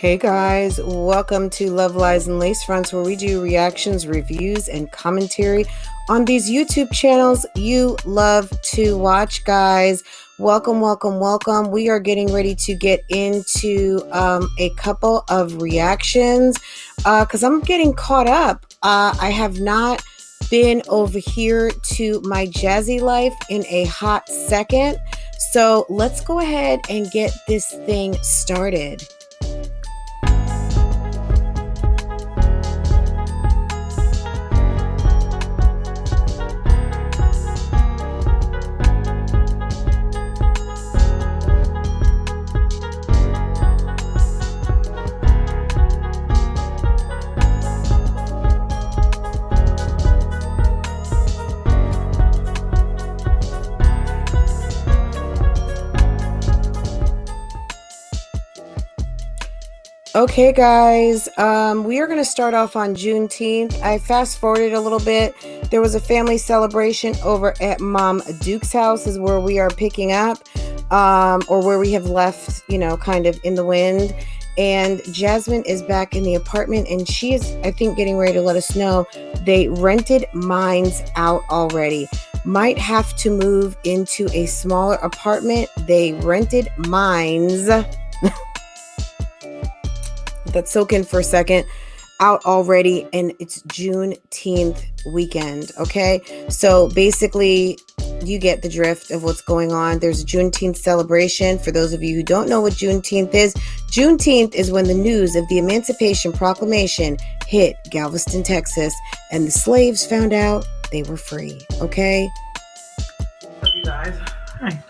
Hey guys, welcome to Love, Lies, and Lace Fronts, where we do reactions, reviews, and commentary on these YouTube channels you love to watch, guys. Welcome, welcome, welcome. We are getting ready to get into a couple of reactions because I'm getting caught up. I have not been over here to MyJazzyLife in a hot second. So let's go ahead and get this thing started. Okay, guys, we are going to start off on Juneteenth. I fast forwarded a little bit. There was a family celebration over at Mom Duke's house is where we are picking up, or where we have left, you know, kind of in the wind. And Jasmine is back in the apartment, and she is, I think, getting ready to let us know they rented mines out already. Might have to move into a smaller apartment. They rented mines. That soak in for a second, out already, and it's Juneteenth weekend. Okay, so basically you get the drift of what's going on. There's a Juneteenth celebration. For those of you who don't know what Juneteenth is when the news of the Emancipation Proclamation hit Galveston, Texas, and the slaves found out they were free. Okay, you guys. Hi.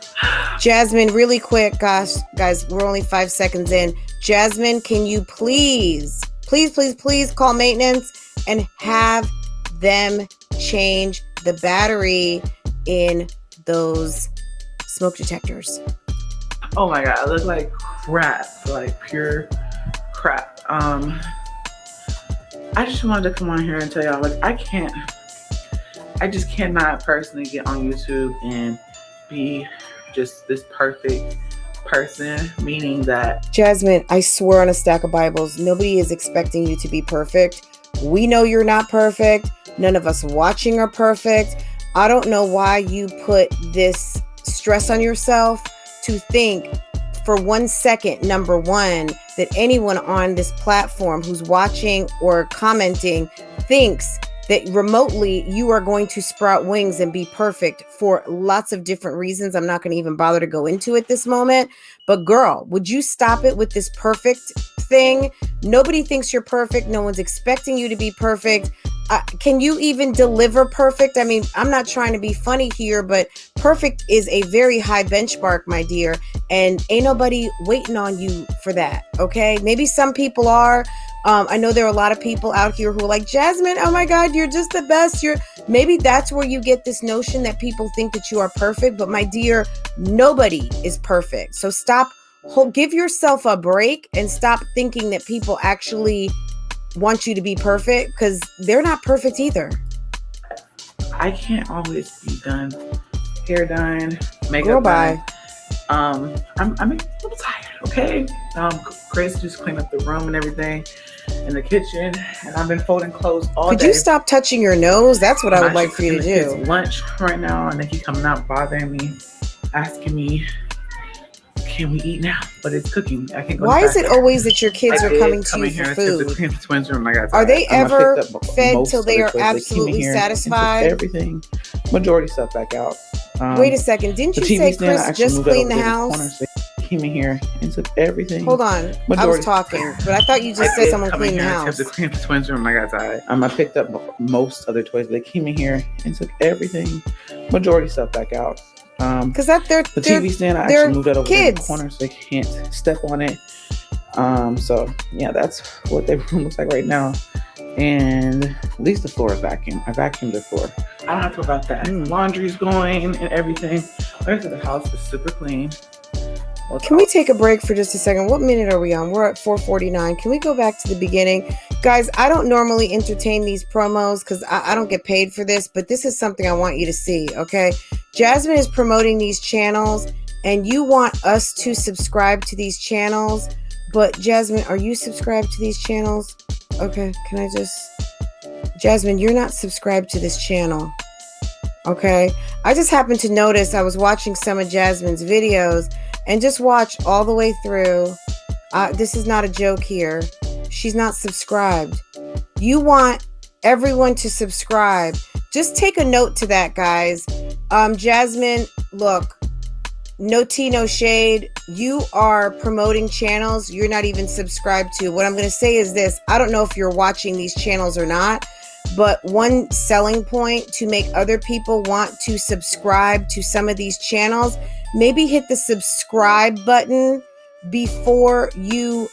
Jasmine, really quick, guys, we're only 5 seconds in. Jasmine, can you please call maintenance and have them change the battery in those smoke detectors? Oh my God, I look like crap, like pure crap. I just wanted to come on here and tell y'all, like, I just cannot personally get on YouTube and be just this perfect person, meaning that Jasmine, I swear on a stack of Bibles, nobody is expecting you to be perfect. We know you're not perfect. None of us watching are perfect. I don't know why you put this stress on yourself to think for 1 second, number one, that anyone on this platform who's watching or commenting thinks that remotely you are going to sprout wings and be perfect for lots of different reasons. I'm not going to even bother to go into it this moment. But girl, would you stop it with this perfect thing? Nobody thinks you're perfect. No one's expecting you to be perfect. Can you even deliver perfect? I mean, I'm not trying to be funny here, but perfect is a very high benchmark, my dear. And ain't nobody waiting on you for that, okay? Maybe some people are. I know there are a lot of people out here who are like, Jasmine, oh my God, you're just the best. Maybe that's where you get this notion that people think that you are perfect. But my dear, nobody is perfect. So give yourself a break and stop thinking that people actually want you to be perfect, because they're not perfect either. I can't always be done. Hair done, makeup Girl, bye. done. I'm a little tired, okay? Grace just cleaned up the room and everything in the kitchen, and I've been folding clothes all day. Could you stop touching your nose? That's what I would like for you to do. Lunch right now, and they keep coming out bothering me, asking me, can we eat now? But it's cooking. I can't go. Why is it always that your kids are coming to you for food? The twins room. Are they ever fed till they are absolutely satisfied? Everything, majority stuff back out. Wait a second. Didn't you say Chris just cleaned the house? Came in here and took everything. Hold on, I was talking, but I thought you just said someone cleaned the house. To clean the twins room. I picked up most of the toys. They came in here and took everything, majority stuff back out. Because the TV stand, I actually moved that over in the corner so they can't step on it. So yeah, that's what their room looks like right now. And at least the floor is vacuumed. I vacuumed the floor. I don't have to worry about that. Laundry's going and everything. The rest of the house is super clean. Can we take a break for just a second? What minute are we on? We're at 4:49. Can we go back to the beginning? Guys, I don't normally entertain these promos because I don't get paid for this, but this is something I want you to see, okay? Jasmine is promoting these channels, and you want us to subscribe to these channels. But Jasmine, are you subscribed to these channels? Okay, can I just... Jasmine, you're not subscribed to this channel. Okay? I just happened to notice I was watching some of Jasmine's videos and just watch all the way through. This is not a joke here. She's not subscribed. You want everyone to subscribe. Just take a note to that, guys. Jasmine, look, no tea, no shade. You are promoting channels you're not even subscribed to. What I'm going to say is this. I don't know if you're watching these channels or not, but one selling point to make other people want to subscribe to some of these channels, maybe hit the subscribe button before you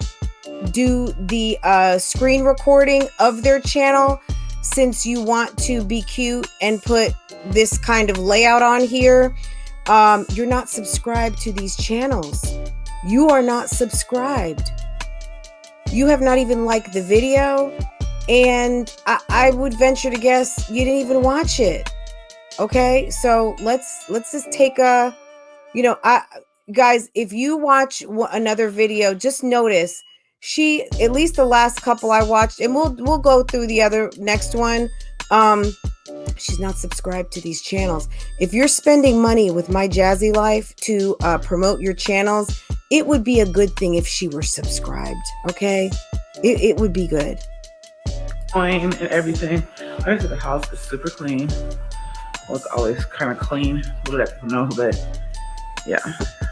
do the screen recording of their channel, since you want to be cute and put this kind of layout on here. You're not subscribed to these channels. You are not subscribed. You have not even liked the video, and I would venture to guess you didn't even watch it. Okay, so let's just take a, guys, if you watch another video, just notice she, at least the last couple I watched, and we'll go through the other next one. She's not subscribed to these channels. If you're spending money with MyJazzyLife to promote your channels, it would be a good thing if she were subscribed. Okay, it would be good. Clean and everything. I said the house is super clean. Well, it's always kind of clean. We'll let people know, but yeah,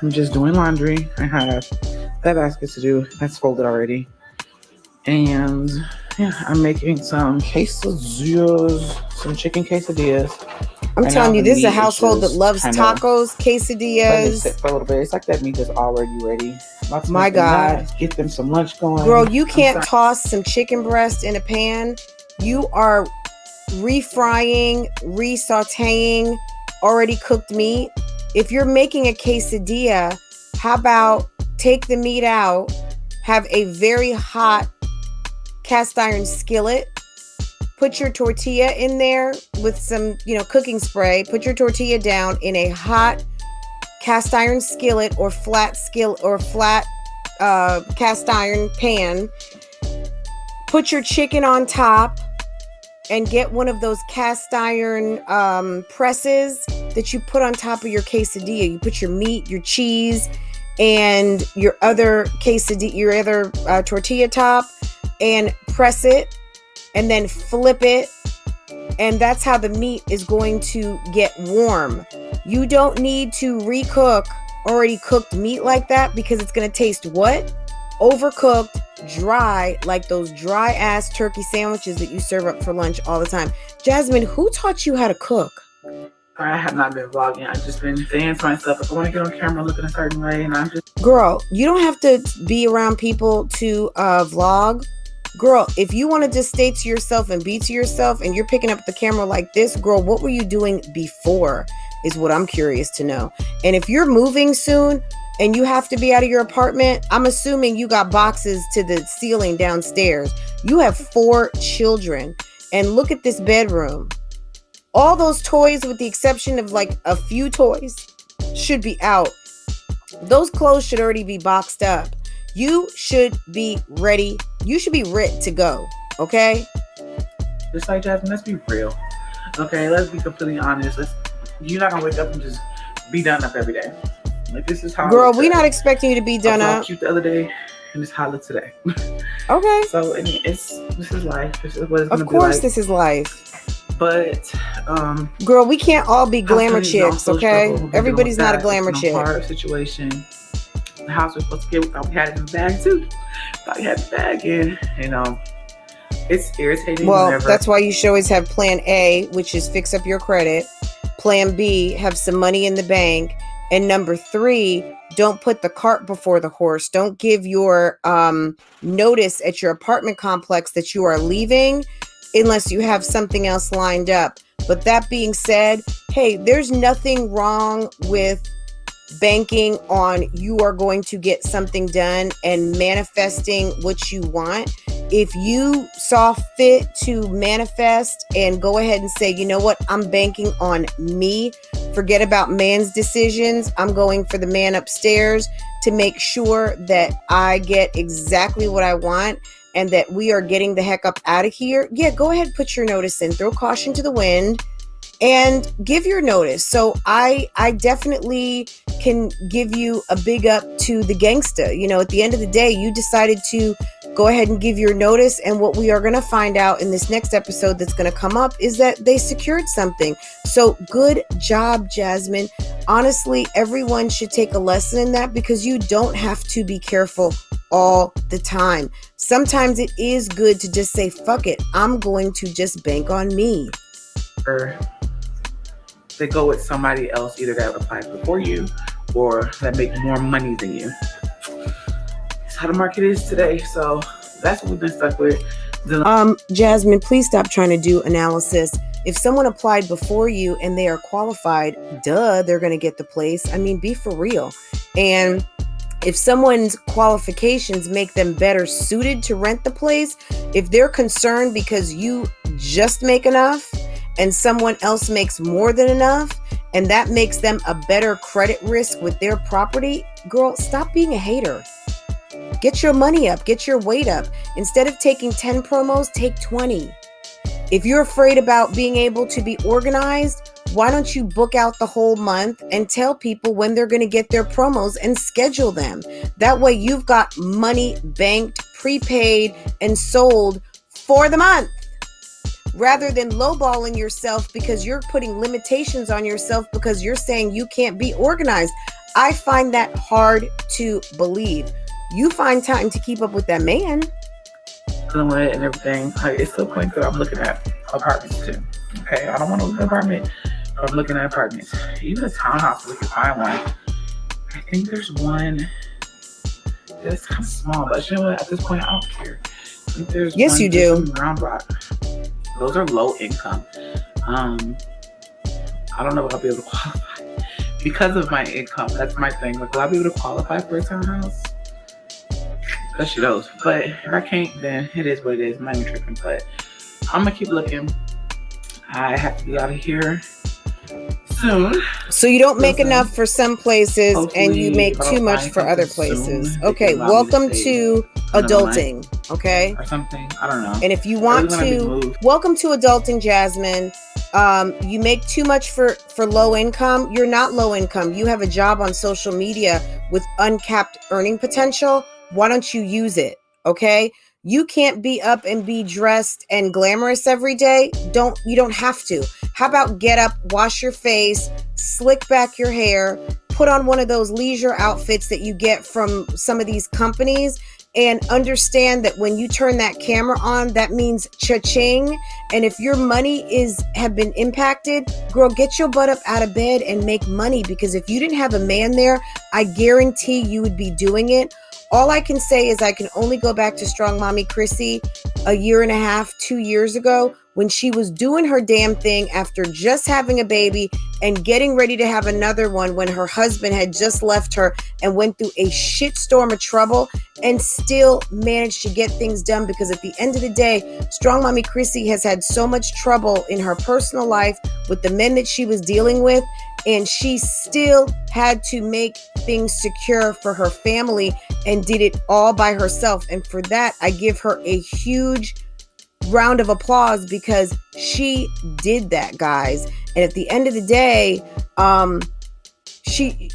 I'm just doing laundry. I have that basket to do. That's folded already. And yeah, I'm making some quesadillas, some chicken quesadillas. I'm telling you, this is a household that loves tacos, quesadillas. Sit for a little bit. It's like that meat is already ready. My God. Get them some lunch going. Girl, you can't toss some chicken breast in a pan. You are refrying, re-sauteing already cooked meat. If you're making a quesadilla, how about take the meat out, have a very hot cast iron skillet, put your tortilla in there with some, cooking spray, put your tortilla down in a hot cast iron skillet or flat cast iron pan, put your chicken on top, and get one of those cast iron presses that you put on top of your quesadilla. You put your meat, your cheese, and your other tortilla top, and press it, and then flip it, and that's how the meat is going to get warm. You don't need to recook already cooked meat like that, because it's going to taste what? Overcooked, dry, like those dry ass turkey sandwiches that you serve up for lunch all the time. Jasmine, who taught you how to cook? I have not been vlogging. I've just been saying to myself, if I want to get on camera looking a certain way, and I'm just... Girl, you don't have to be around people to vlog. Girl, if you want to just stay to yourself and be to yourself, and you're picking up the camera like this, girl, what were you doing before is what I'm curious to know. And if you're moving soon and you have to be out of your apartment, I'm assuming you got boxes to the ceiling downstairs. You have 4 children, and look at this bedroom. All those toys, with the exception of like a few toys, should be out. Those clothes should already be boxed up. You should be ready. You should be ready to go. Okay? Just like Jasmine, let's be real. Okay, let's be completely honest. You're not gonna wake up and just be done up every day. Like, this is how. Girl, we're not expecting you to be done up. I was cute the other day, and it's how I look today. Okay. So I mean, this is life. This is what it's gonna be like. Of course, this is life. But girl, we can't all be glamour chicks, okay? Everybody's not a glamour chick. Hard situation. The house was supposed to get. Thought we had it in the bag too. Thought we had the bag in. It's irritating. Well, that's why you should always have Plan A, which is fix up your credit. Plan B, have some money in the bank. And number 3, don't put the cart before the horse. Don't give your notice at your apartment complex that you are leaving unless you have something else lined up. But that being said, hey, there's nothing wrong with banking on you are going to get something done and manifesting what you want. If you saw fit to manifest and go ahead and say, you know what, I'm banking on me Forget about man's decisions. I'm going for the man upstairs to make sure that I get exactly what I want and that we are getting the heck up out of here. Yeah, go ahead, put your notice in, throw caution to the wind, and give your notice. So I definitely can give you a big up to the gangsta. You know, at the end of the day, you decided to go ahead and give your notice. And what we are going to find out in this next episode that's going to come up is that they secured something. So good job, Jasmine. Honestly, everyone should take a lesson in that, because you don't have to be careful all the time. Sometimes it is good to just say, fuck it, I'm going to just bank on me. Or they go with somebody else, either that applies before you or that make more money than you. That's how the market is today. So that's what we've been stuck with. Jasmine, please stop trying to do analysis. If someone applied before you and they are qualified, duh, they're going to get the place. I mean, be for real. And if someone's qualifications make them better suited to rent the place, if they're concerned because you just make enough and someone else makes more than enough, and that makes them a better credit risk with their property, girl, stop being a hater. Get your money up, get your weight up. Instead of taking 10 promos, take 20. If you're afraid about being able to be organized, why don't you book out the whole month and tell people when they're going to get their promos and schedule them? That way you've got money banked, prepaid, and sold for the month, rather than lowballing yourself because you're putting limitations on yourself because you're saying you can't be organized. I find that hard to believe. You find time to keep up with that man. And everything. Like, it's to the point that I'm looking at apartments too. Okay, I don't want to look at an apartment, but I'm looking at apartments. Even a townhouse, we can find one. I think there's one that's kind of small, but you know what? At this point, I don't care. I think there's yes, one you do. Round Rock. Those are low income. I don't know if I'll be able to qualify because of my income. That's my thing. Like, will I be able to qualify for a townhouse? Especially those. But if I can't, then it is what it is. I'm not even tripping. But I'm gonna keep looking. I have to be out of here soon. So you don't make enough for some places and you make too much for other places. Okay, welcome to adulting. Okay, or something. I don't know. And if you want to, welcome to adulting, Jasmine. You make too much for low income. You're not low income. You have a job on social media with uncapped earning potential. Why don't you use it? Okay. You can't be up and be dressed and glamorous every day. You don't have to. How about get up, wash your face, slick back your hair, put on one of those leisure outfits that you get from some of these companies, and understand that when you turn that camera on, that means cha-ching. And if your money have been impacted, girl, get your butt up out of bed and make money, because if you didn't have a man there, I guarantee you would be doing it. All I can say is I can only go back to Strong Mommy Chrissy a year and a half, 2 years ago, when she was doing her damn thing after just having a baby and getting ready to have another one, when her husband had just left her and went through a shitstorm of trouble and still managed to get things done. Because at the end of the day, Strong Mommy Chrissy has had so much trouble in her personal life with the men that she was dealing with, and she still had to make things secure for her family and did it all by herself. And for that, I give her a huge round of applause, because she did that, guys. And at the end of the day, she,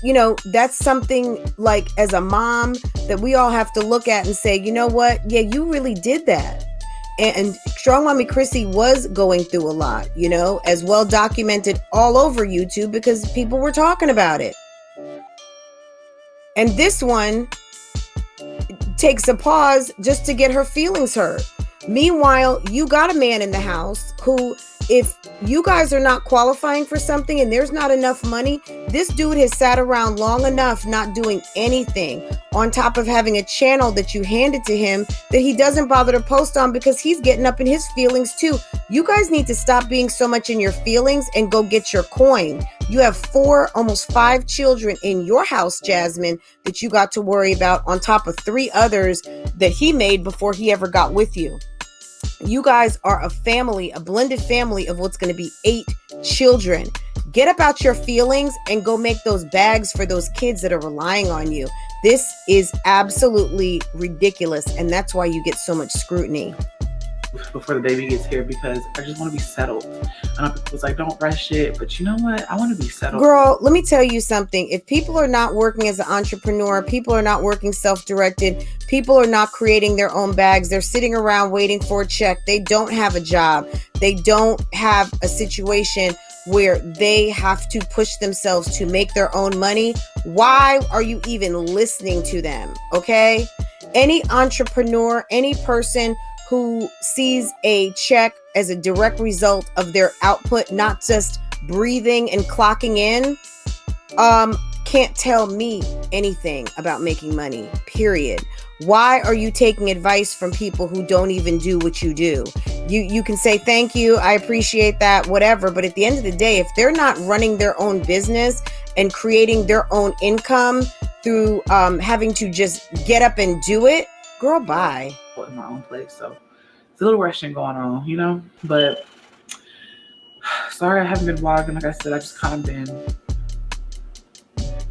that's something like, as a mom, that we all have to look at and say, you know what? Yeah, you really did that. And Strong Mommy Chrissy was going through a lot, as well documented all over YouTube, because people were talking about it. And this one takes a pause just to get her feelings hurt. Meanwhile, you got a man in the house who, if you guys are not qualifying for something and there's not enough money, this dude has sat around long enough not doing anything, on top of having a channel that you handed to him that he doesn't bother to post on because he's getting up in his feelings too. You guys need to stop being so much in your feelings and go get your coin. You have 4, almost 5 children in your house, Jasmine, that you got to worry about, on top of 3 others that he made before he ever got with you. You guys are a family, a blended family of what's going to be 8 children. Get up out your feelings and go make those bags for those kids that are relying on you. This is absolutely ridiculous, and that's why you get so much scrutiny before the baby gets here, because I just want to be settled. And people's like, don't rush it, but you know what? I want to be settled. Girl, let me tell you something. If people are not working as an entrepreneur, people are not working self-directed, people are not creating their own bags, they're sitting around waiting for a check, they don't have a job, they don't have a situation where they have to push themselves to make their own money, why are you even listening to them? Okay? Any entrepreneur, any person who sees a check as a direct result of their output, not just breathing and clocking in, can't tell me anything about making money, period. Why are you taking advice from people who don't even do what you do? You can say, thank you, I appreciate that, whatever. But at the end of the day, if they're not running their own business and creating their own income through having to just get up and do it, girl, bye. In my own place, so it's a little rushing going on, you know. But sorry I haven't been vlogging. Like I said, I just kind of been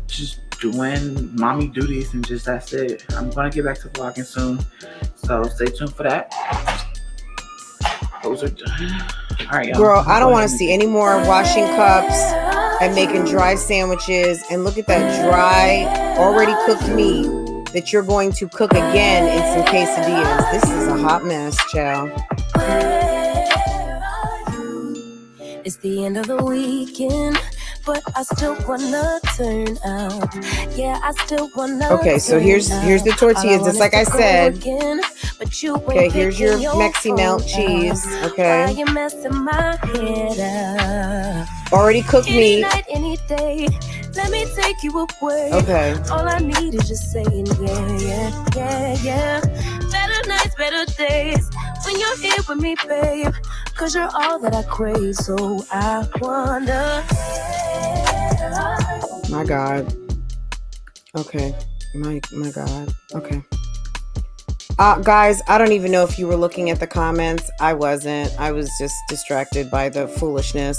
just doing mommy duties and just that's it. I'm gonna get back to vlogging soon, so stay tuned for that. Those are done. All right, y'all. Girl, I don't want to see any more washing cups and making dry sandwiches. And look at that dry, already cooked meat that you're going to cook again in some quesadillas. This is a hot mess, child. It's the end of the weekend, but I still wanna turn up. Yeah, I still wanna. Okay, so here's the tortillas, just like I said. Okay, here's your Mexi melt cheese. Okay. Already cooked meat. Let me take you away. Okay. All I need is just saying yeah. Better nights, better days when you're here with me, babe. 'Cause you're all that I crave, so I wonder. My God. Okay. My God. Okay. Guys, I don't even know if you were looking at the comments. I wasn't. I was just distracted by the foolishness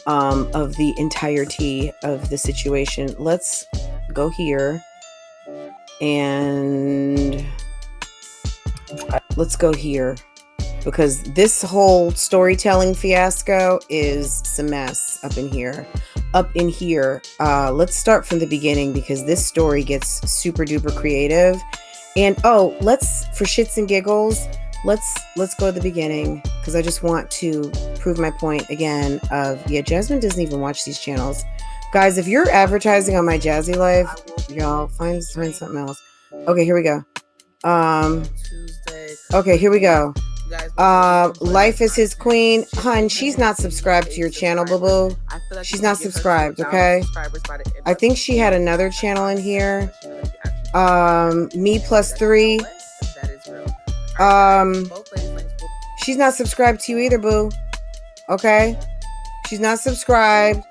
of the entirety of the situation. Let's go here and let's go here, because this whole storytelling fiasco is a mess up in here. Let's start from the beginning, because this story gets super duper creative. And let's, for shits and giggles, let's go to the beginning, because I just want to prove my point again of, Jasmine doesn't even watch these channels. Guys, if you're advertising on MyJazzyLife, y'all find something else. Okay, here we go. Okay, here we go. Life is his queen. Hun, she's not subscribed to your channel, boo-boo. She's not subscribed, okay? I think she had another channel in here. Me plus 3. She's not subscribed to you either, boo. Okay? She's not subscribed.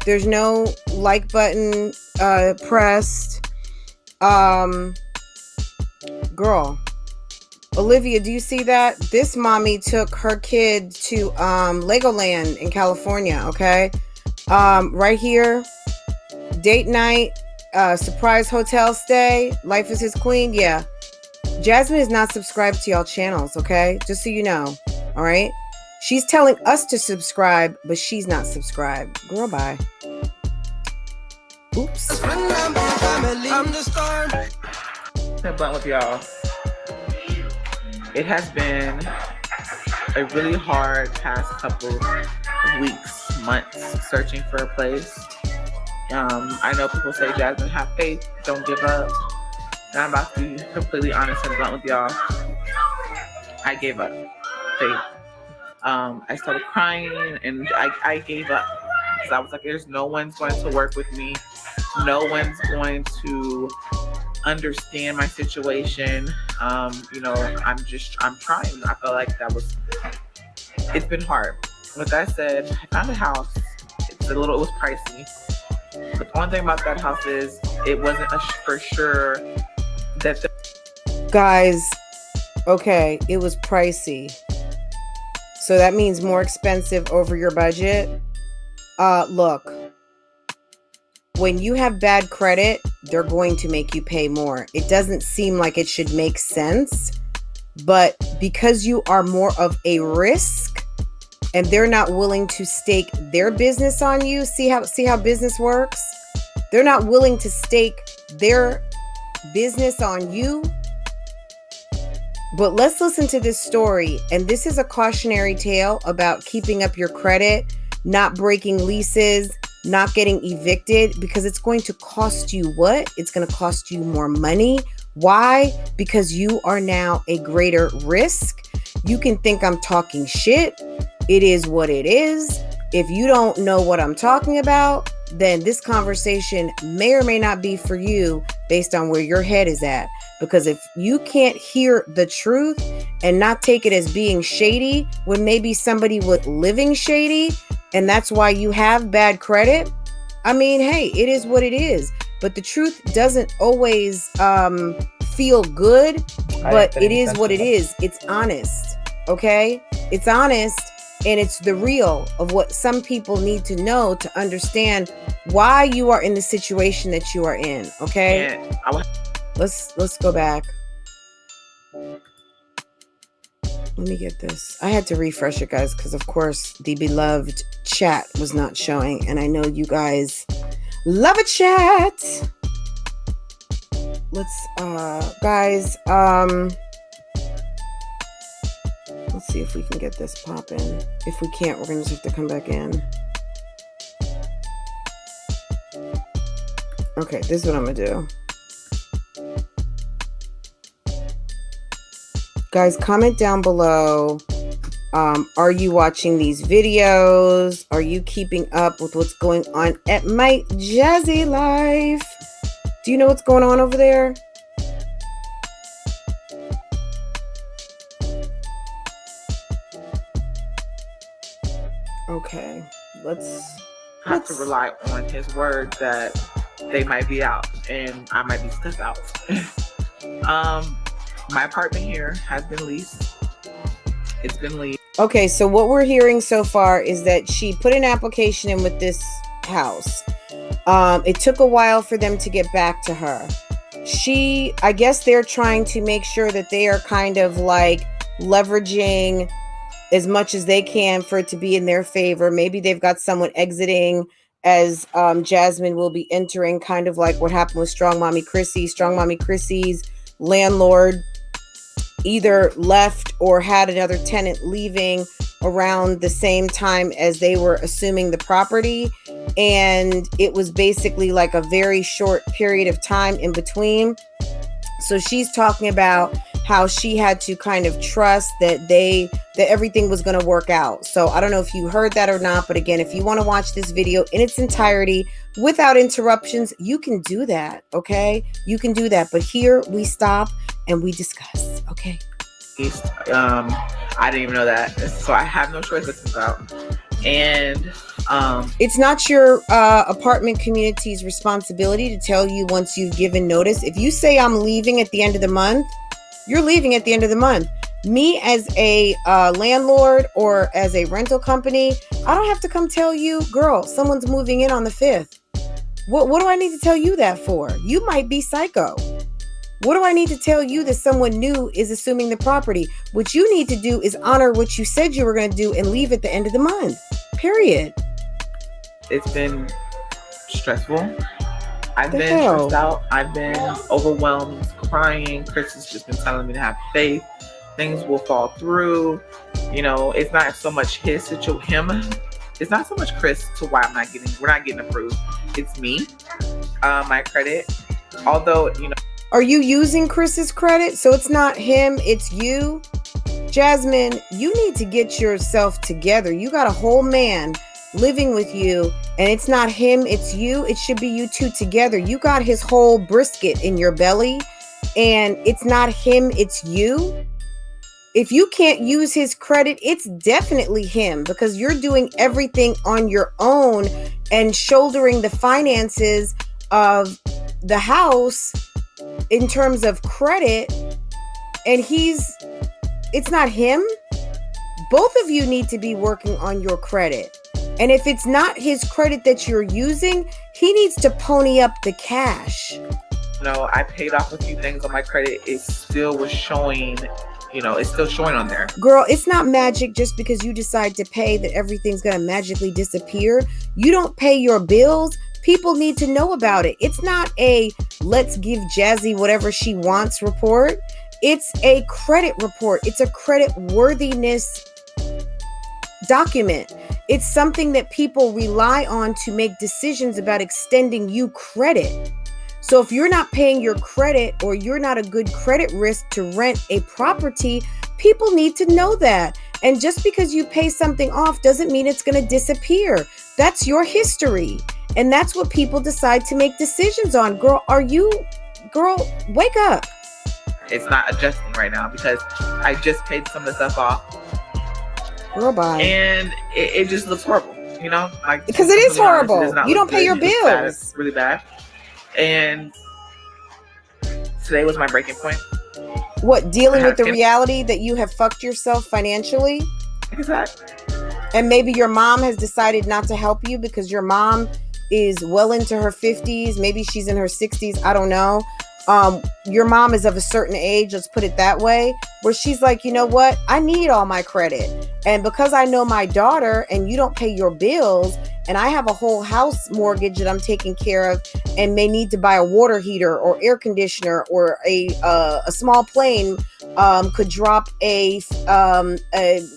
There's no like button pressed. Girl. Olivia, do you see that? This mommy took her kid to Legoland in California, okay? Right here. Date night. Surprise hotel stay. Life is his queen. Yeah. Jasmine is not subscribed to y'all channels, okay? Just so you know. All right? She's telling us to subscribe, but she's not subscribed. Girl, bye. Oops. I'm blunt with y'all. It has been a really hard past couple of weeks, months, searching for a place. I know people say, Jasmine, have faith, don't give up. And I'm about to be completely honest and blunt with y'all. I gave up faith. I started crying and I gave up. Because I was like, there's no one's going to work with me. No one's going to understand my situation. I'm trying. I felt like it's been hard. With that said, I found a house. It was pricey. But the one thing about that house is it wasn't for sure that guys, okay, it was pricey. So that means more expensive over your budget. Look, when you have bad credit, they're going to make you pay more. It doesn't seem like it should make sense, but because you are more of a risk and they're not willing to stake their business on you, see how business works? They're not willing to stake their business on you. But let's listen to this story. And this is a cautionary tale about keeping up your credit, not breaking leases, not getting evicted, because it's going to cost you what? It's going to cost you more money. Why? Because you are now a greater risk. You can think I'm talking shit. It is what it is. If you don't know what I'm talking about, then this conversation may or may not be for you based on where your head is at. Because if you can't hear the truth and not take it as being shady when maybe somebody was living shady, and that's why you have bad credit, I mean, hey, it is what it is. But the truth doesn't always feel good, but it is what it is. It's honest, okay? It's honest, and it's the real of what some people need to know to understand why you are in the situation that you are in, okay? Let's go back. Let me get this. I had to refresh it, guys, because of course the beloved chat was not showing, and I know you guys love a chat. Let's guys, let's see if we can get this popping. If we can't, we're gonna just have to come back in. Okay, this is what I'm gonna do. Guys, comment down below. Are you watching these videos? Are you keeping up with what's going on at MyJazzyLife? Do you know what's going on over there? Okay, let's have to rely on his word that they might be out and I might be stuck out. My apartment here has been leased. It's been leased. Okay, so what we're hearing so far is that she put an application in with this house. It took a while for them to get back to her. I guess they're trying to make sure that they are kind of like leveraging as much as they can for it to be in their favor. Maybe they've got someone exiting as Jasmine will be entering, kind of like what happened with Strong Mommy Chrissy. Strong Mommy Chrissy's landlord either left or had another tenant leaving around the same time as they were assuming the property. And it was basically like a very short period of time in between. So she's talking about how she had to kind of trust that everything was going to work out. So I don't know if you heard that or not, but again, if you want to watch this video in its entirety without interruptions, you can do that. Okay, you can do that. But here we stop and we discuss. Okay. I didn't even know that, so I have no choice but to go out. And it's not your apartment community's responsibility to tell you once you've given notice. If you say I'm leaving at the end of the month, you're leaving at the end of the month. Me as a landlord or as a rental company, I don't have to come tell you, girl, someone's moving in on the 5th. What do I need to tell you that for? You might be psycho. What do I need to tell you that someone new is assuming the property? What you need to do is honor what you said you were going to do and leave at the end of the month. Period. It's been stressful. I've been stressed out. I've been overwhelmed, crying. Chris has just been telling me to have faith. Things will fall through. You know, it's not so much him. It's not so much Chris to why we're not getting approved. It's me, my credit. Although, you know. Are you using Chris's credit? So it's not him, it's you. Jasmine, you need to get yourself together. You got a whole man living with you, and it's not him, it's you. It should be you two together. You got his whole brisket in your belly, and it's not him, it's you. If you can't use his credit, it's definitely him, because you're doing everything on your own and shouldering the finances of the house in terms of credit, and it's not him. Both of you need to be working on your credit. And if it's not his credit that you're using, he needs to pony up the cash. No, I paid off a few things on my credit. It still was showing, it's still showing on there. Girl, it's not magic just because you decide to pay that everything's going to magically disappear. You don't pay your bills. People need to know about it. It's not a let's give Jazzy whatever she wants report. It's a credit report. It's a credit worthiness document. It's something that people rely on to make decisions about extending you credit. So if you're not paying your credit or you're not a good credit risk to rent a property, people need to know that. And just because you pay something off doesn't mean it's going to disappear. That's your history. And that's what people decide to make decisions on. Girl, wake up. It's not adjusting right now because I just paid some of the stuff off. Girl, bye. And it just looks horrible, Like, because it is horrible. You don't pay your bills. It's really bad. And today was my breaking point. What, dealing with the reality that you have fucked yourself financially? Exactly. And maybe your mom has decided not to help you because your mom is well into her 50s. Maybe she's in her 60s. I don't know. Your mom is of a certain age, let's put it that way, where she's like, you know what? I need all my credit. And because I know my daughter and you don't pay your bills and I have a whole house mortgage that I'm taking care of and may need to buy a water heater or air conditioner or a small plane could drop a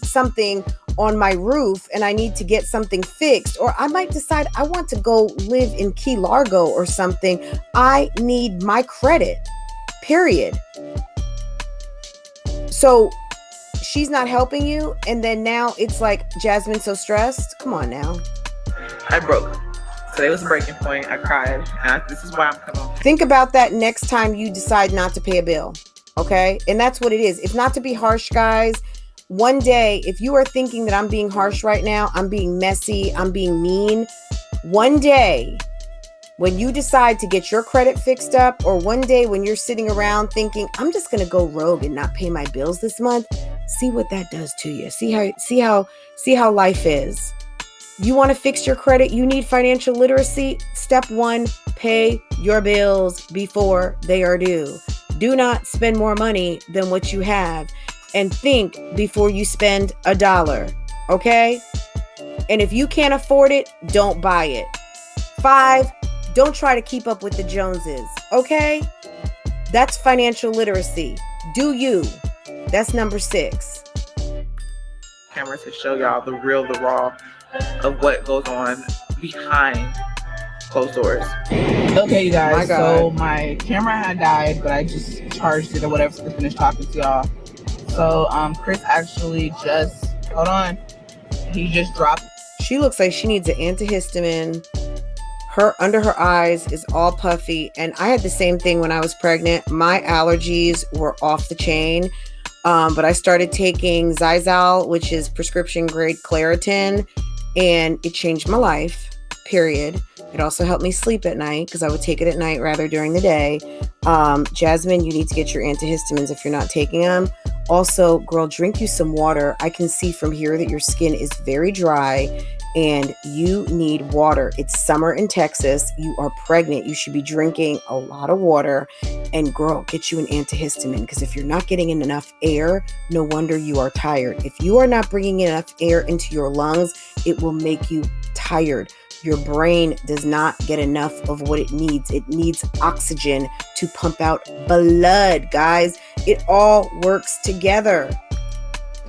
something on my roof and I need to get something fixed, or I might decide I want to go live in Key Largo or something. I need my credit, period. So she's not helping you, and then now it's like, Jasmine's so stressed. Come on now. I broke. Today was a breaking point. I cried. And this is why I'm coming. Think about that next time you decide not to pay a bill, okay? And that's what it is. It's not to be harsh, guys. One day, if you are thinking that I'm being harsh right now, I'm being messy, I'm being mean, one day, when you decide to get your credit fixed up, or one day when you're sitting around thinking, I'm just going to go rogue and not pay my bills this month, see what that does to you. See how life is. You want to fix your credit? You need financial literacy? Step 1, pay your bills before they are due. Do not spend more money than what you have. And think before you spend $1, okay? And if you can't afford it, don't buy it. 5, don't try to keep up with the Joneses, okay? That's financial literacy. Do you? That's number 6. Camera to show y'all the real, the raw of what goes on behind closed doors. Okay, you guys, so my camera had died, but I just charged it or whatever to finish talking to y'all. So Chris actually he just dropped. She looks like she needs an antihistamine. Under her eyes is all puffy. And I had the same thing when I was pregnant. My allergies were off the chain. But I started taking Zizal, which is prescription grade Claritin, and it changed my life, period. It also helped me sleep at night because I would take it at night rather during the day. Jasmine, you need to get your antihistamines if you're not taking them. Also, girl, drink you some water. I can see from here that your skin is very dry and you need water. It's summer in Texas. You are pregnant. You should be drinking a lot of water. And girl, get you an antihistamine, because if you're not getting in enough air, no wonder you are tired. If you are not bringing enough air into your lungs, it will make you tired. Your brain does not get enough of what it needs. It needs oxygen to pump out blood, guys. It all works together.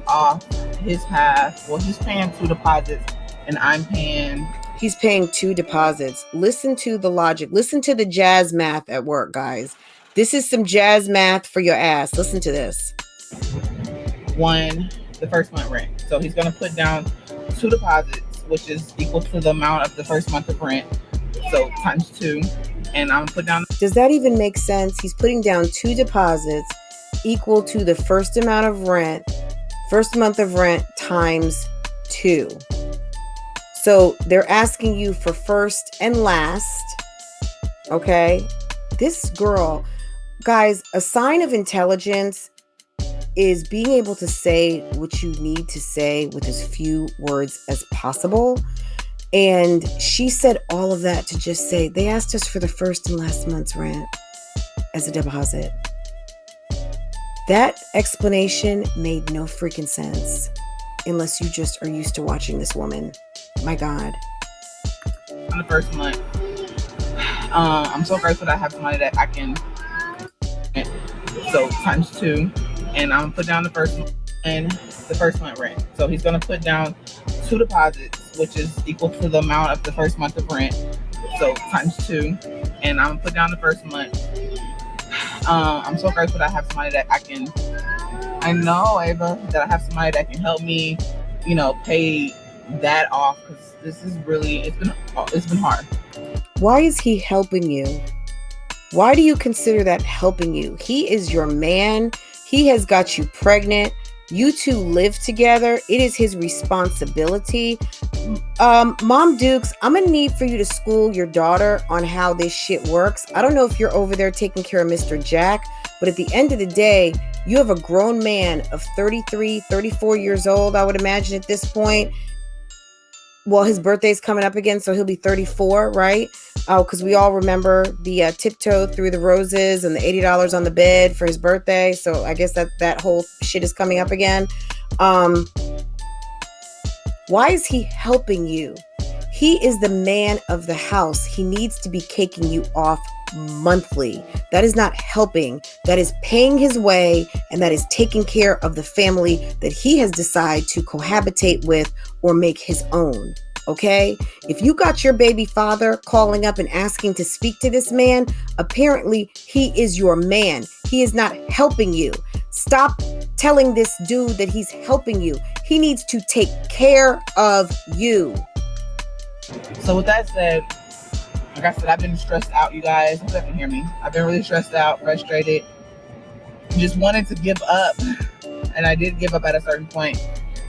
Off his half. Well, he's paying 2 deposits and I'm paying... He's paying 2 deposits. Listen to the logic. Listen to the jazz math at work, guys. This is some jazz math for your ass. Listen to this. 1, the first month rent. So he's going to put down 2 deposits, which is equal to the amount of the first month of rent. So times 2. And I'm going to put down... Does that even make sense? He's putting down 2 deposits equal to the first amount of rent, first month of rent times 2. So they're asking you for first and last. Okay. This girl, guys, a sign of intelligence is being able to say what you need to say with as few words as possible. And she said all of that to just say, they asked us for the first and last month's rent as a deposit. That explanation made no freaking sense unless you just are used to watching this woman. My God. On the first month, I'm so grateful that I have somebody that I can, so times 2, and I'm gonna put down the first month and the first month rent. So he's gonna put down 2 deposits, which is equal to the amount of the first month of rent. So times 2, and I'm gonna put down the first month. I'm so grateful that I have somebody that I know, Ava, that I have somebody that can help me, pay that off, because this is really, it's been hard. Why is he helping you? Why do you consider that helping you? He is your man. He has got you pregnant. You two live together. It is his responsibility. Mom Dukes, I'm going to need for you to school your daughter on how this shit works. I don't know if you're over there taking care of Mr. Jack, but at the end of the day, you have a grown man of 33, 34 years old, I would imagine at this point. Well, his birthday's coming up again, so he'll be 34, right? Oh, because we all remember the tiptoe through the roses and the $80 on the bed for his birthday. So I guess that whole shit is coming up again. Why is he helping you? He is the man of the house. He needs to be caking you off monthly. That is not helping. That is paying his way, and that is taking care of the family that he has decided to cohabitate with or make his own. Okay? If you got your baby father calling up and asking to speak to this man, apparently he is your man. He is not helping you. Stop telling this dude that he's helping you. He needs to take care of you. So with that said, like I said, I've been stressed out, you guys. You can hear me. I've been really stressed out, frustrated. Just wanted to give up. And I did give up at a certain point.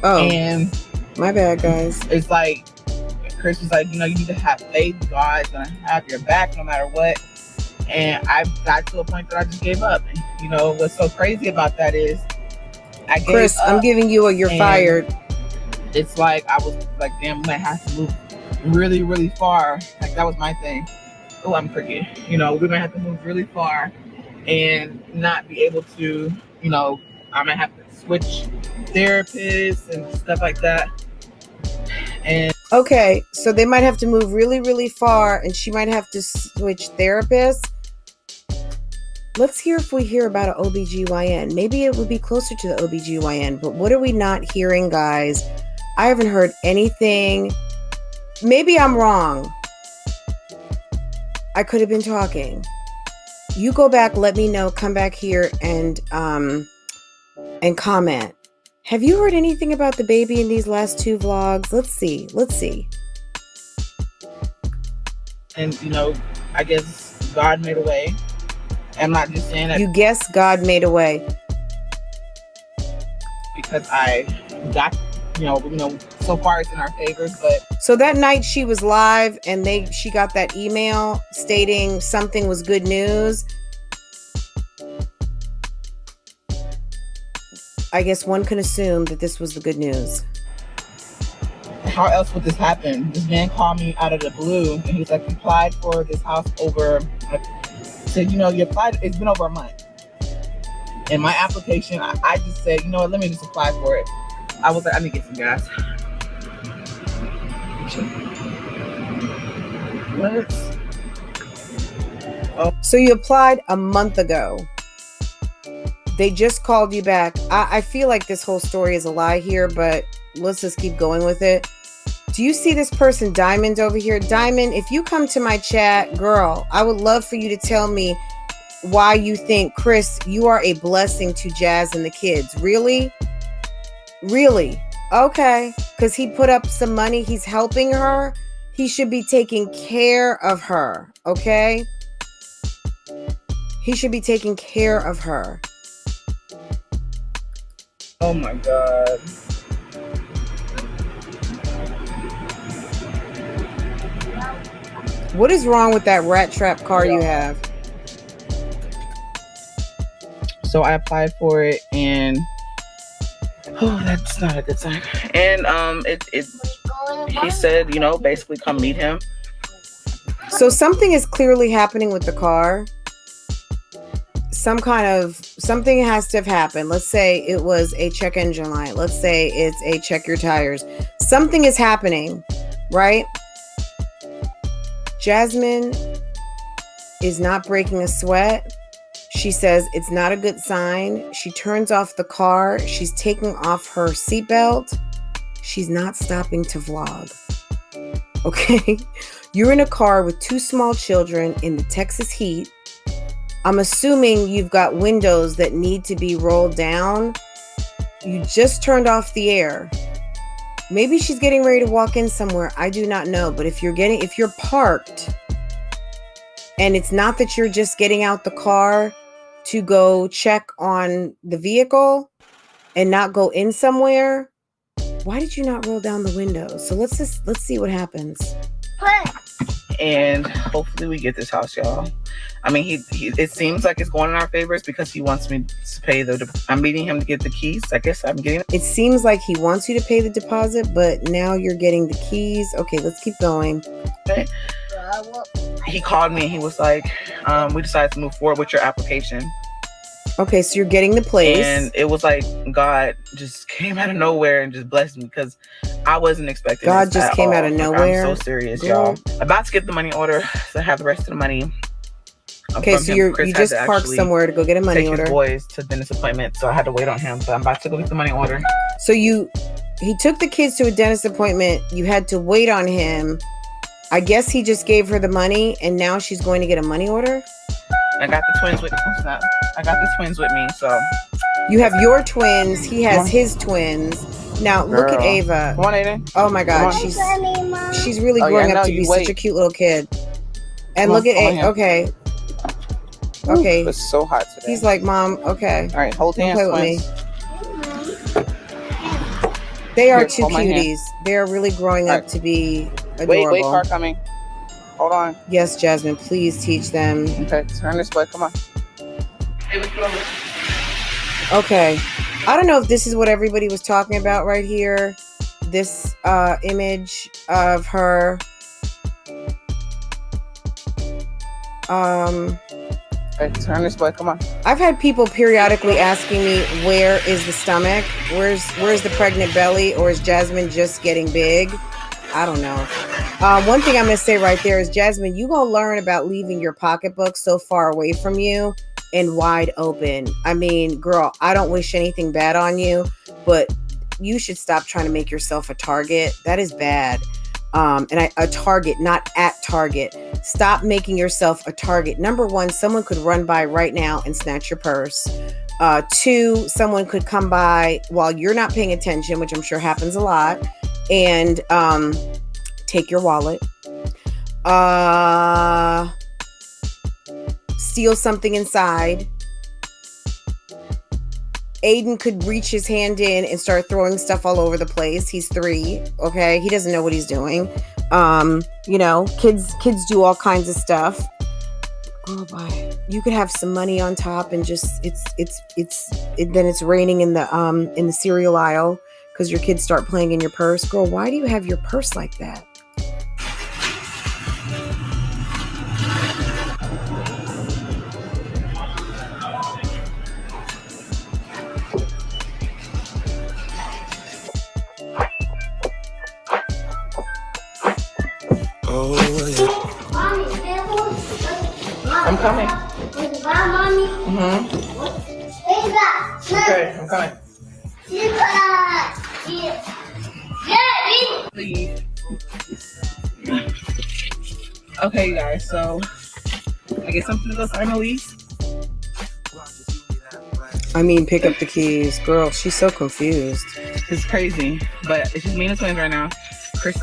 Oh, and my bad, guys. It's like, Chris was like, you need to have faith. God's going to have your back no matter what. And I got to a point that I just gave up. And, what's so crazy about that is I gave Chris, up, I'm giving you you're fired. It's like, I was like, damn, we might have to move really, really far. Like, that was my thing. Oh, I'm crooked. We might have to move really far and not be able to, I might have to switch therapists and stuff like that. And okay, so they might have to move really, really far, and she might have to switch therapists. Let's hear if we hear about an OBGYN. Maybe it would be closer to the OBGYN, but what are we not hearing, guys? I haven't heard anything. Maybe I'm wrong. I could have been talking. You go back, let me know, come back here and comment. Have you heard anything about the baby in these last 2 vlogs? Let's see. And, I guess God made a way. I'm not just saying that. You guess God made a way. Because I got, so far it's in our favor, but. So that night she was live and she got that email stating something was good news. I guess one can assume that this was the good news. How else would this happen? This man called me out of the blue and he's like, you applied for this house over, said, you applied, it's been over a month. And my application, I just said, you know what, let me just apply for it. I was like, I need to get some gas. So you applied a month ago. They just called you back. I feel like this whole story is a lie here, but let's just keep going with it. Do you see this person, Diamond, over here? Diamond, if you come to my chat, girl, I would love for you to tell me why you think, Chris, you are a blessing to Jazz and the kids. Really? Really? Okay. Because he put up some money. He's helping her. He should be taking care of her. Okay? He should be taking care of her. Oh my God. What is wrong with that rat trap car you have? So I applied for it and that's not a good sign. And he said, you know, basically come meet him. So something is clearly happening with the car. Something has to have happened. Let's say it was a check engine light. Let's say it's a check your tires. Something is happening, right? Jasmine is not breaking a sweat. She says it's not a good sign. She turns off the car. She's taking off her seatbelt. She's not stopping to vlog. Okay? You're in a car with 2 small children in the Texas heat. I'm assuming you've got windows that need to be rolled down. You just turned off the air. Maybe she's getting ready to walk in somewhere. I do not know. But if you're parked and it's not that you're just getting out the car to go check on the vehicle and not go in somewhere, why did you not roll down the window? So let's see what happens. And hopefully we get this house, y'all. I mean, it seems like it's going in our favors because he wants me to pay I'm meeting him to get the keys. I guess I'm getting it. Seems like he wants you to pay the deposit, but now you're getting the keys. Okay, let's keep going. Okay. He called me and he was like, we decided to move forward with your application. Okay, so you're getting the place. And it was like God just came out of nowhere and just blessed me because I wasn't expecting God just came out of nowhere. I'm so serious, y'all. About to get the money order to have the rest of the money. Okay, so you just parked somewhere to go get a money order. Take his boys to dentist appointment, so I had to wait on him. So I'm about to go get the money order. So he took the kids to a dentist appointment. You had to wait on him. I guess he just gave her the money, and now she's going to get a money order. I got the twins with me. I got the twins with me, so. You have your twins. He has his twins. Now look at Ava. Come on, Aiden. Oh my God, she's really growing up to be such a cute little kid. And look at Ava. Okay. Okay. It's so hot today. He's like, Mom, okay. All right, hold hands. Play with me. They are 2 cuties. They're really growing up to be adorable. Wait, car coming. Hold on. Yes, Jasmine, please teach them. Okay, turn this way. Come on. Okay. I don't know if this is what everybody was talking about right here. This image of her. Okay, turn this way. Come on. I've had people periodically asking me, where is the stomach? Where's the pregnant belly? Or is Jasmine just getting big? I don't know. One thing I'm going to say right there is, Jasmine, you going to learn about leaving your pocketbook so far away from you and wide open. I mean, girl, I don't wish anything bad on you, but you should stop trying to make yourself a target. That is bad. A target, not at Target. Stop making yourself a target. Number 1, someone could run by right now and snatch your purse. 2, someone could come by while you're not paying attention, which I'm sure happens a lot, and take your wallet. Steal something inside. Aiden could reach his hand in and start throwing stuff all over the place. He's 3. Okay. He doesn't know what he's doing. Kids do all kinds of stuff. Girl, bye. You could have some money on top and just, then it's raining in the cereal aisle because your kids start playing in your purse. Girl, why do you have your purse like that? I'm coming. Okay, I'm coming. Please. Okay, you guys, so I get something to go sign a lease. I mean, pick up the keys. Girl, she's so confused. It's crazy, but it's just me and the twins right now. Chris is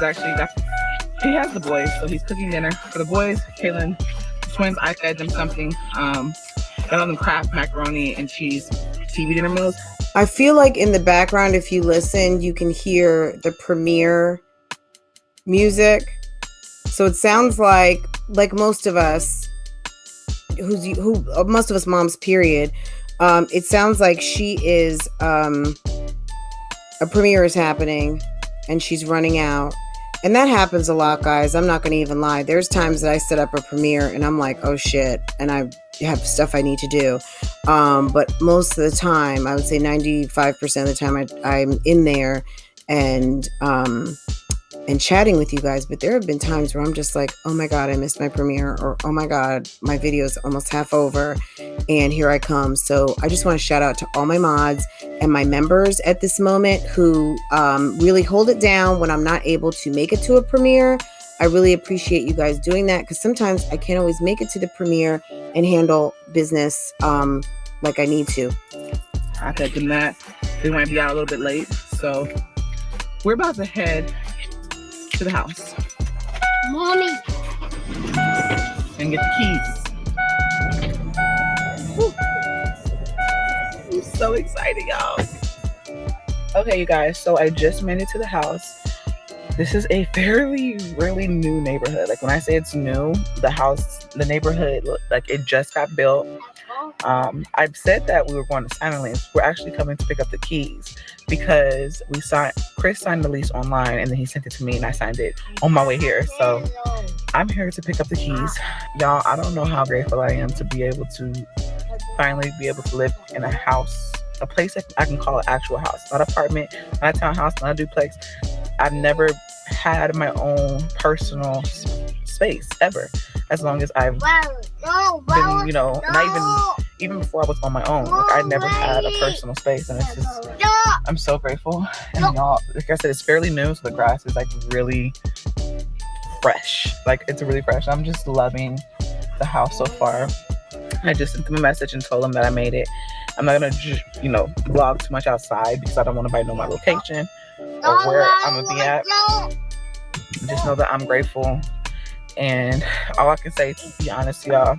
he has the boys, so he's cooking dinner for the boys. Kaylin, the twins, I fed them something. Got them Kraft macaroni and cheese TV dinner meals. I feel like in the background, if you listen, you can hear the premiere music. So it sounds like most of us, most of us moms, period. It sounds like she is, a premiere is happening and she's running out. And that happens a lot, guys. I'm not going to even lie. There's times that I set up a premiere and I'm like, oh shit, and I have stuff I need to do. But most of the time, I would say 95% of the time, I'm in there and chatting with you guys. But there have been times where I'm just like, oh my God, I missed my premiere, or oh my God, my video is almost half over and here I come. So I just want to shout out to all my mods and my members at this moment who really hold it down when I'm not able to make it to a premiere. I really appreciate you guys doing that, because sometimes I can't always make it to the premiere and handle business like I need to. I said to Matt, we might be out a little bit late, so we're about to head to the house. Mommy. And get the keys. Woo. I'm so excited, y'all. Okay, you guys, so I just made it to the house. This is a really new neighborhood. Like when I say it's new, the neighborhood, like it just got built. I've said that we were going to sign a lease. We're actually coming to pick up the keys because Chris signed the lease online and then he sent it to me and I signed it on my way here. So I'm here to pick up the keys. Y'all, I don't know how grateful I am to be able to finally be able to live in a house, a place that I can call an actual house, not apartment, not a townhouse, not a duplex. I've never had my own personal space ever, as long as I've been, not even before I was on my own. Like I never had a personal space, and it's just, I'm so grateful. And y'all, like I said, it's fairly new, so the grass is like really fresh. Like it's really fresh. I'm just loving the house so far. I just sent them a message and told them that I made it. I'm not gonna, vlog too much outside because I don't want anybody to know my location or where I'm gonna be at. Just know that I'm grateful, and all I can say, to be honest, y'all,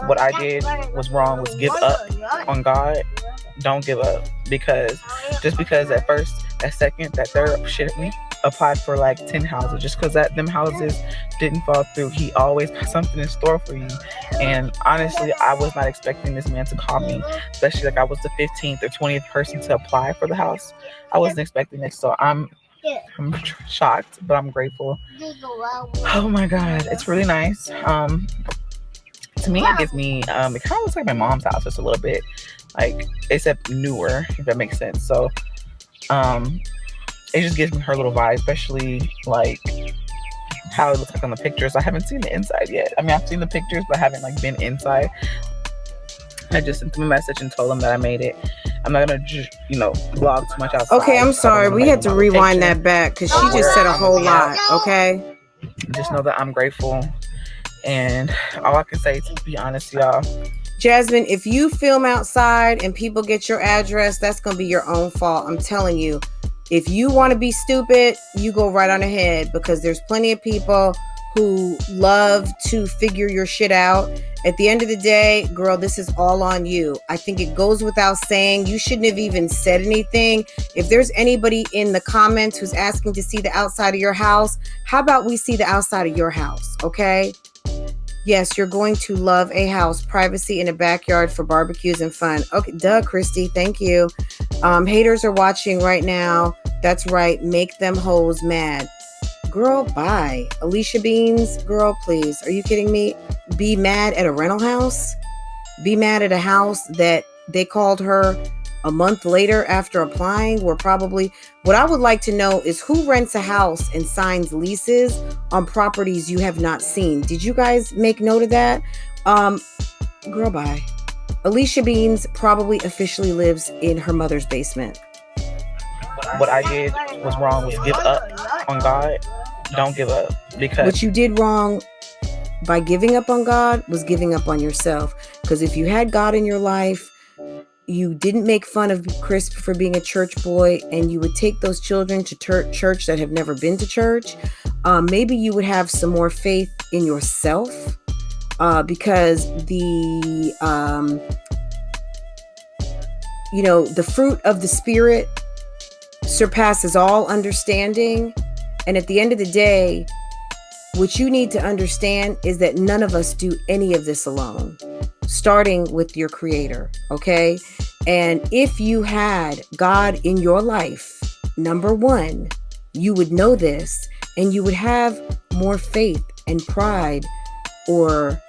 what I did was wrong, was give up on God. Don't give up, because just because that first, that second, that third shit me applied for like 10 houses, just because them houses didn't fall through. He always got something in store for you. And honestly, I was not expecting this man to call me, especially like I was the 15th or 20th person to apply for the house. I wasn't expecting this, so I'm shocked, but I'm grateful. Oh my God, it's really nice. To me, it gives me, it kind of looks like my mom's house just a little bit, like, except newer, if that makes sense. So, it just gives me her little vibe, especially like how it looks like on the pictures. I haven't seen the inside yet. I mean, I've seen the pictures, but I haven't like been inside. I just sent them a message and told them that I made it. I'm not gonna, vlog too much outside. Okay, I'm sorry. We had to rewind that back because she just said a whole lot. Okay. Just know that I'm grateful, and all I can say, to be honest, y'all. Jasmine, if you film outside and people get your address, that's gonna be your own fault. I'm telling you. If you want to be stupid, you go right on ahead, because there's plenty of people who love to figure your shit out. At the end of the day, girl, this is all on you. I think it goes without saying. You shouldn't have even said anything. If there's anybody in the comments who's asking to see the outside of your house, how about we see the outside of your house, okay? Yes, you're going to love a house, privacy in a backyard for barbecues and fun. Okay, duh, Christy, thank you. Haters are watching right now. That's right, make them hoes mad. Girl, bye. Alicia Beans, girl, please. Are you kidding me? Be mad at a rental house? Be mad at a house that they called her a month later after applying? What I would like to know is who rents a house and signs leases on properties you have not seen. Did you guys make note of that? Girl, bye. Alicia Beans probably officially lives in her mother's basement. What I did was wrong, was give up on God. Don't give up, because what you did wrong by giving up on God was giving up on yourself. Because if you had God in your life, you didn't make fun of Chris for being a church boy, and you would take those children to church that have never been to church, maybe you would have some more faith in yourself, because the fruit of the Spirit surpasses all understanding. And at the end of the day, what you need to understand is that none of us do any of this alone, starting with your Creator, okay? And if you had God in your life, number one, you would know this, and you would have more faith and pride or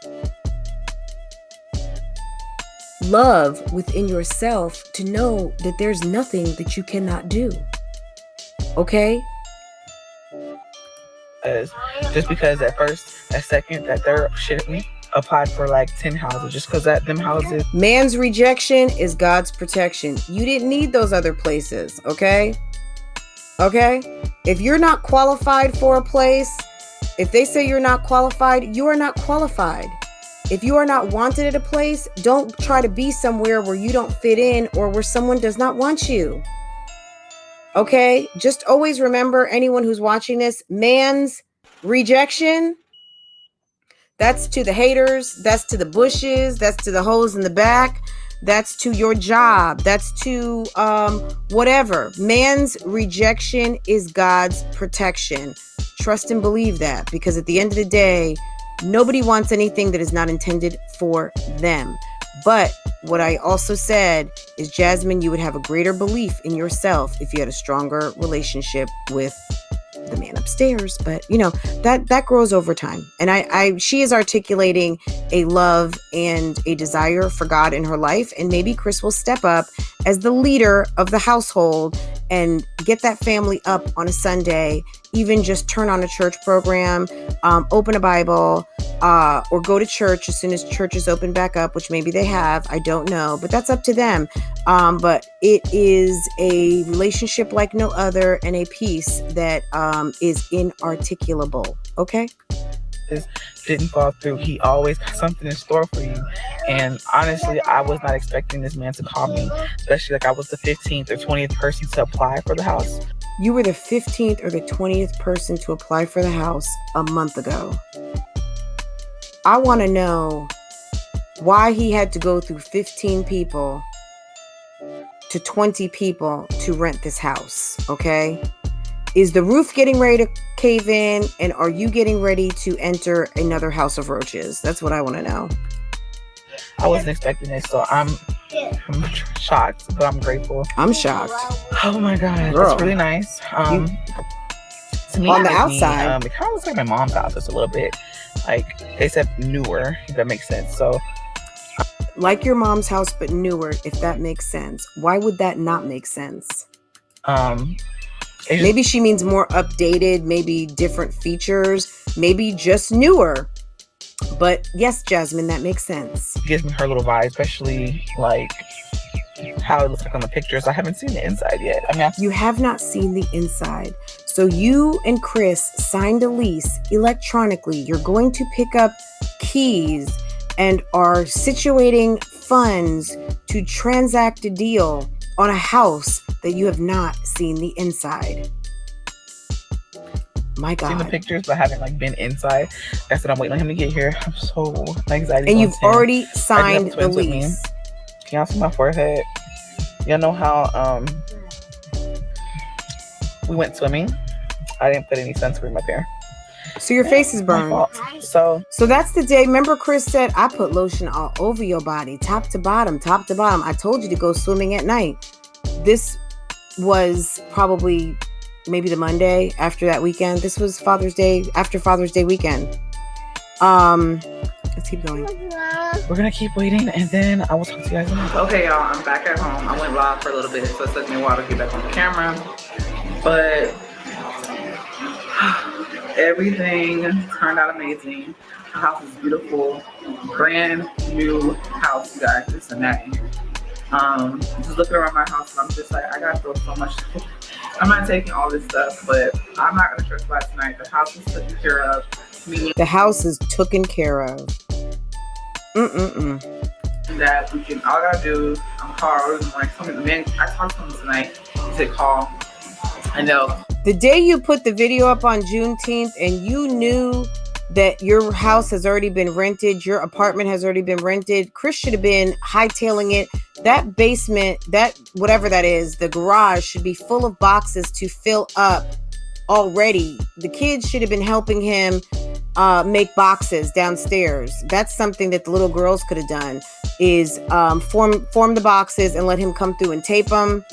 love within yourself to know that there's nothing that you cannot do. Okay? Just because at first, at second, that third shit me applied for like 10 houses just because that them houses. Man's rejection is God's protection. You didn't need those other places, okay? Okay? If you're not qualified for a place, if they say you're not qualified, you are not qualified. If you are not wanted at a place, don't try to be somewhere where you don't fit in or where someone does not want you. Okay? Just always remember, anyone who's watching this, man's rejection, that's to the haters, that's to the bushes, that's to the hoes in the back, that's to your job, that's to whatever. Man's rejection is God's protection. Trust and believe that, because at the end of the day, nobody wants anything that is not intended for them. But what I also said is, Jasmine, you would have a greater belief in yourself if you had a stronger relationship with the man upstairs. But you know, that grows over time. And she is articulating a love and a desire for God in her life. And maybe Chris will step up as the leader of the household and get that family up on a Sunday, even just turn on a church program, open a Bible, or go to church as soon as churches open back up, which maybe they have, I don't know, but that's up to them. But it is a relationship like no other, and a peace that is inarticulable. Okay? Didn't fall through. He always got something in store for you. And honestly, I was not expecting this man to call me, especially like I was the 15th or 20th person to apply for the house. You were the 15th or the 20th person to apply for the house a month ago. I want to know why he had to go through 15 people to 20 people to rent this house, okay? Is the roof getting ready to cave in, and are you getting ready to enter another house of roaches? That's what I want to know. I wasn't expecting this, so I'm shocked, but I'm grateful. I'm shocked. Oh my God, Girl, that's really nice. To me, on the outside, it kind of looks like my mom's house just a little bit. Like, except newer, if that makes sense. So, like your mom's house, but newer, if that makes sense. Why would that not make sense? Maybe she means more updated, maybe different features, maybe just newer. But yes, Jasmine, that makes sense. It gives me her little vibe, especially like how it looks like on the pictures. I haven't seen the inside yet. I mean, you have not seen the inside. So you and Chris signed a lease electronically. You're going to pick up keys and are situating funds to transact a deal on a house that you have not seen the inside. My God. I've seen the pictures, but I haven't like been inside. That's what I'm waiting on him to get here. I'm so excited. And you've already signed the lease. Can y'all see my forehead? Y'all know how we went swimming. I didn't put any sunscreen up here. So your face is burned. So that's the day. Remember, Chris said, I put lotion all over your body, top to bottom, top to bottom. I told you to go swimming at night. This was probably maybe the Monday after that weekend. This was Father's Day, after Father's Day weekend. Let's keep going. We're gonna keep waiting, and then I will talk to you guys in a minute. Okay, y'all, I'm back at home. I went live for a little bit, so it took me a while to get back on the camera. But everything turned out amazing. The house is beautiful. Brand new house, you guys. It's a nut in here. Just looking around my house, and I'm just like, I gotta throw so much. I'm not taking all this stuff, but I'm not gonna stress about tonight. The house is taken care of. The house is taken care of. That we can, all I gotta do, I'm calling in the morning. I talked to him tonight. He said call. I know. The day you put the video up on Juneteenth and you knew that your house has already been rented, your apartment has already been rented, Chris should have been hightailing it. That basement, that whatever that is, the garage should be full of boxes to fill up already. The kids should have been helping him make boxes downstairs. That's something that the little girls could have done, is form the boxes and let him come through and tape them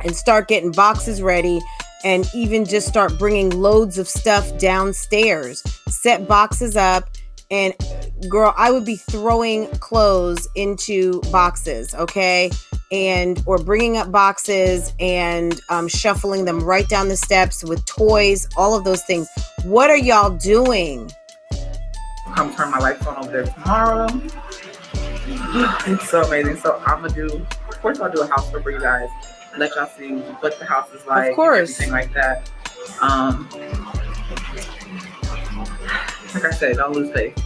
and start getting boxes ready. and even just start bringing loads of stuff downstairs, set boxes up. And girl, I would be throwing clothes into boxes, okay? Or bringing up boxes and shuffling them right down the steps with toys, all of those things. What are y'all doing? Come turn my lights on over there tomorrow. It's so amazing. So I'm gonna do, of course I'll do a house tour for you guys. Let y'all see what the house is like. Of course. And everything like that. Like I said, don't lose faith.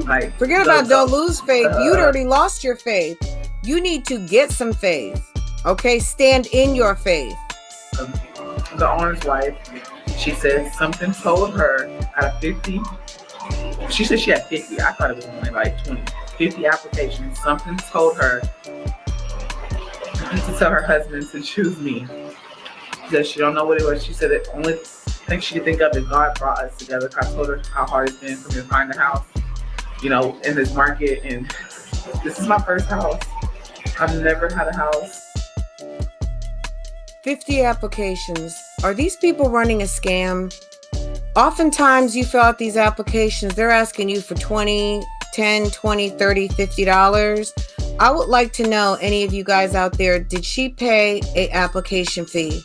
Like, forget about don't lose faith. You'd already lost your faith. You need to get some faith. Okay, stand in your faith. The owner's wife, she said something told her out of 50. She said she had 50. I thought it was only like 20. 50 applications. Something told her to tell her husband to choose me. She said she don't know what it was. She said the only thing she could think of is God brought us together. I told her how hard it's been for me to find a house, you know, in this market. And this is my first house. I've never had a house. 50 applications. Are these people running a scam? Oftentimes you fill out these applications, they're asking you for $20, $10, $20, $30, $50. I would like to know, any of you guys out there, did she pay an application fee?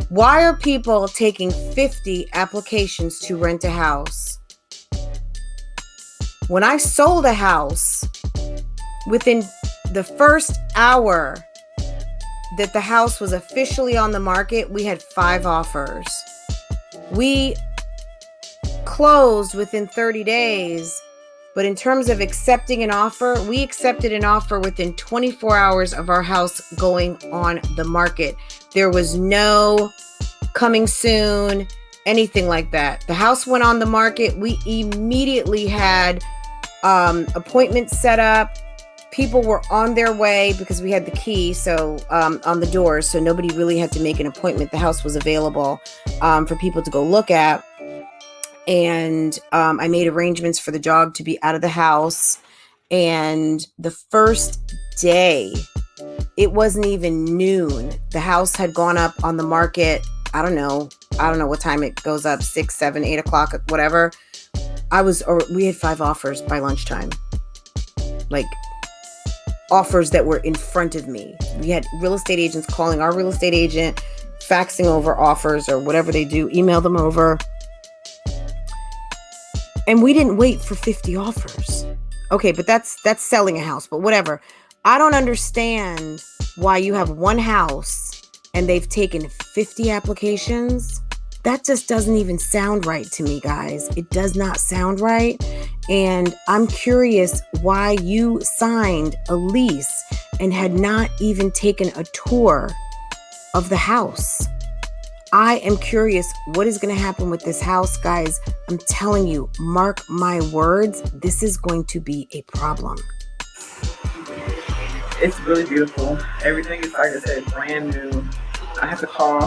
Why are people taking 50 applications to rent a house? When I sold a house, within the first hour that the house was officially on the market, we had 5 offers. We closed within 30 days, but in terms of accepting an offer, we accepted an offer within 24 hours of our house going on the market. There was no coming soon, anything like that. The house went on the market. We immediately had appointments set up. People were on their way because we had the key, so on the doors, so nobody really had to make an appointment. The house was available for people to go look at. And I made arrangements for the dog to be out of the house. And the first day, it wasn't even noon. The house had gone up on the market. I don't know what time it goes up, 6, 7, 8 o'clock, whatever. We had 5 offers by lunchtime. Like, offers that were in front of me. We had real estate agents calling our real estate agent, faxing over offers or whatever they do, email them over. And we didn't wait for 50 offers. Okay, but that's selling a house, but whatever. I don't understand why you have one house and they've taken 50 applications. That just doesn't even sound right to me, guys. It does not sound right. And I'm curious why you signed a lease and had not even taken a tour of the house. I am curious what is going to happen with this house, guys. I'm telling you, mark my words, this is going to be a problem. It's really beautiful. Everything is, like I said, brand new. I have to call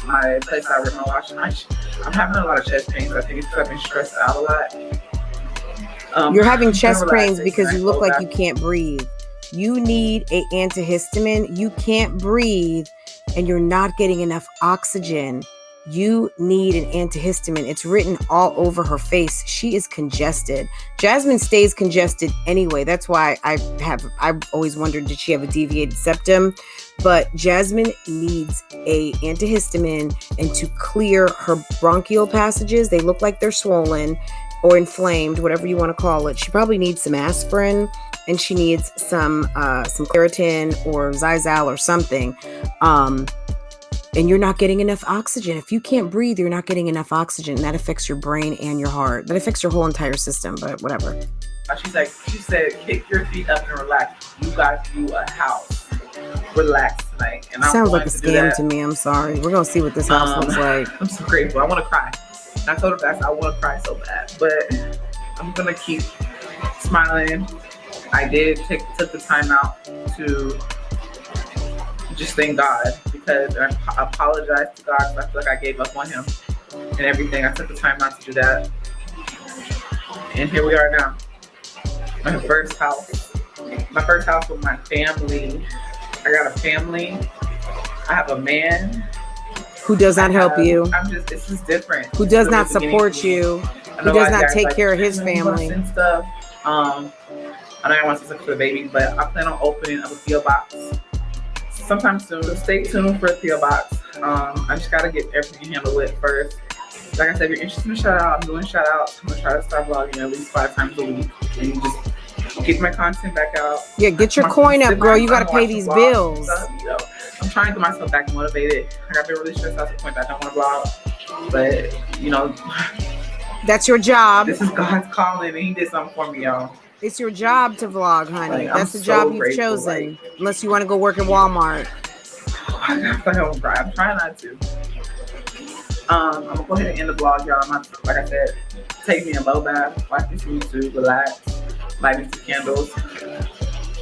my place I wear my washing machine. I'm having a lot of chest pains. I think it's because I've been stressed out a lot. You're having chest pains because you look like you can't breathe. You need an antihistamine. You can't breathe and you're not getting enough oxygen. You need an antihistamine. It's written all over her face. She is congested. Jasmine stays congested anyway. That's why I've always wondered, did she have a deviated septum? But Jasmine needs a antihistamine and to clear her bronchial passages. They look like they're swollen or inflamed, whatever you want to call it. She probably needs some aspirin and she needs some Claritin or Zizal or something. And you're not getting enough oxygen. If you can't breathe, you're not getting enough oxygen. That affects your brain and your heart. That affects your whole entire system, but whatever. She said, kick your feet up and relax. You got you a house. Relax tonight. And sounds like a scam to me. I'm sorry. We're going to see what this house looks like. I'm so grateful. I want to cry. I told her that I want to cry so bad, but I'm going to keep smiling. I did took the time out to just thank God, because I apologize to God because I feel like I gave up on him and everything. I took the time out to do that. And here we are now. My first house with my family. I got a family. I have a man Who does not help you. It's just different. Who does not support you. Who does not take care of his family. And stuff. I know I want to look for the baby, but I plan on opening up a PO box sometime soon. So stay tuned for a PO box. I just gotta get everything handled with first. Like I said, if you're interested in a shout out, I'm doing shout outs. I'm gonna try to start vlogging at least 5 times a week and just get my content back out. Yeah, get your coin up, girl. You gotta pay these bills. Stuff, you know. I'm trying to get myself back motivated. I got really stressed out to the point that I don't want to vlog, but you know, that's your job. This is God's calling, and He did something for me, y'all. It's your job to vlog, honey. Like, that's the job you've chosen. Unless you want to go work at Walmart. I'm trying not to. I'm gonna go ahead and end the vlog, y'all. Like I said, take me a low bath, watch me some YouTube, relax, light me some candles.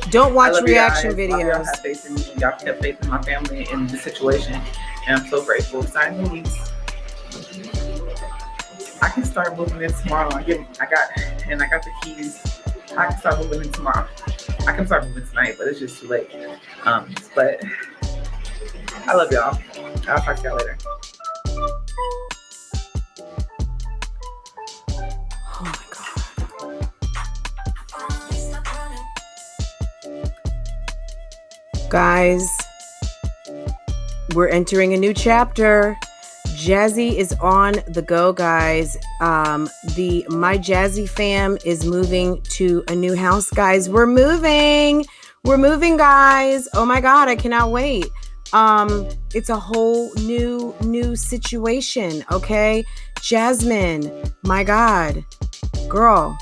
Don't watch reaction videos. Y'all have faith in me. Y'all kept faith in my family and the situation, and I'm so grateful. Sign the weeks. I can start moving in tomorrow. I got the keys. I can start moving in tomorrow. I can start moving tonight, but it's just too late. But I love y'all. I'll talk to y'all later. Oh my God. Guys, we're entering a new chapter. Jazzy is on the go, guys. The My Jazzy fam is moving to a new house, guys. We're moving, guys. Oh my God, I cannot wait. It's a whole new situation. Okay, Jasmine, my God, girl,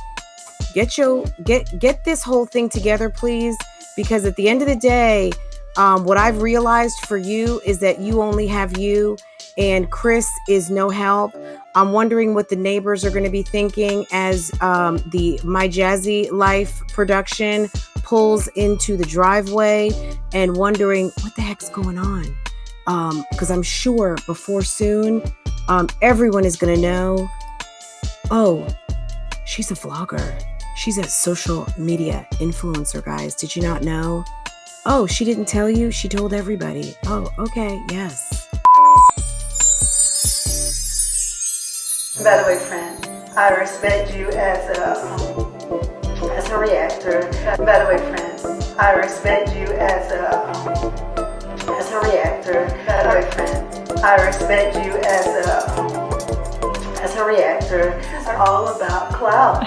get this whole thing together, please. Because at the end of the day, what I've realized for you is that you only have you. And Chris is no help. I'm wondering what the neighbors are going to be thinking as the MyJazzyLife production pulls into the driveway and wondering what the heck's going on. Because I'm sure before soon, everyone is going to know, oh, she's a vlogger. She's a social media influencer, guys. Did you not know? Oh, she didn't tell you? She told everybody. Oh, okay, yes. By the way, friend, I respect you as a reactor. By the way, friend, I respect you as a reactor. By the way, friend, I respect you as a reactor. It's all about clout.